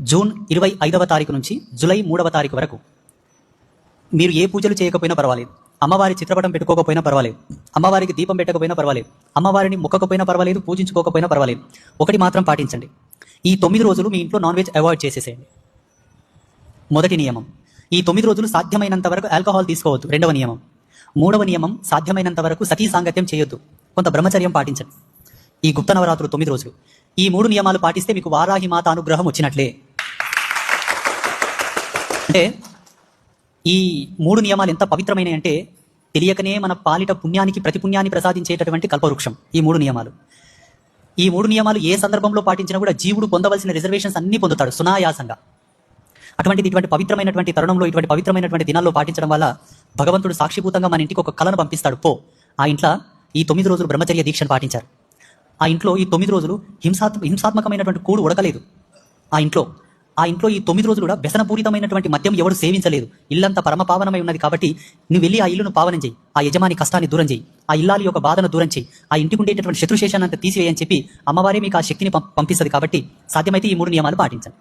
June 25వ తారీఖు నుంచి July 3వ తారీఖు వరకు మీరు ఏ పూజలు చేయకపోయినా పర్వాలేదు, అమ్మవారి చిత్రపటం పెట్టుకోకపోయినా పర్వాలేదు, అమ్మవారికి దీపం పెట్టకపోయినా పర్వాలేదు, అమ్మవారిని మొక్కకపోయినా పర్వాలేదు, పూజించుకోకపోయినా పర్వాలేదు. ఒకటి మాత్రం పాటించండి, ఈ 9 రోజులు మీ ఇంట్లో నాన్ వెజ్ అవాయిడ్ చేసేసేయండి. మొదటి నియమం. ఈ 9 రోజులు సాధ్యమైనంత వరకు ఆల్కహాల్ తీసుకోవద్దు. రెండవ నియమం. మూడవ నియమం, సాధ్యమైనంత వరకు సతీ సాంగత్యం చేయొద్దు. కొంత బ్రహ్మచర్యం పాటించండి ఈ గుప్త నవరాత్రులు 9 రోజులు. ఈ 3 నియమాలు పాటిస్తే మీకు వారాహి మాత అనుగ్రహం వచ్చినట్లే. అంటే ఈ 3 నియమాలు ఎంత పవిత్రమైనవి అంటే తెలియకనే మన పాలిట పుణ్యానికి ప్రతి పుణ్యాన్ని ప్రసాదించేటటువంటి కల్పవృక్షం ఈ 3 నియమాలు. ఈ 3 నియమాలు ఏ సందర్భంలో పాటించినా కూడా జీవుడు పొందవలసిన రిజర్వేషన్స్ అన్ని పొందుతాడు సునాయాసంగా. అటువంటిది ఇటువంటి పవిత్రమైనటువంటి తరుణంలో, ఇటువంటి పవిత్రమైనటువంటి దినాల్లో పాటించడం వల్ల భగవంతుడు సాక్షిభూతంగా మన ఇంటికి ఒక కళను పంపిస్తాడు. ఆ ఇంట్లో ఈ 9 రోజులు బ్రహ్మచర్య దీక్షను పాటించారు. ఆ ఇంట్లో ఈ 9 రోజులు హింసాత్మకమైనటువంటి కూడు ఉడకలేదు. ఆ ఇంట్లో ఈ 9 రోజులు కూడా వ్యసనపూరితమైనటువంటి మద్యం ఎవరు సేవించలేదు. ఇల్లంతా పరమపావనమై ఉన్నది కాబట్టి నువ్వు వెళ్ళి ఆ ఇల్లును పావనం చేయి, ఆ యజమాని కష్టాన్ని దూరం చేయి, ఆ ఇల్లాలి యొక్క బాధను దూరం చేయి, ఆ ఇంటికి ఉండేటటువంటి శత్రుశేషాన్ని అంతా తీసివేయని చెప్పి అమ్మవారే మీకు ఆ శక్తిని పంపిస్తుంది. కాబట్టి సాధ్యమైతే ఈ 3 నియమాలు పాటించండి.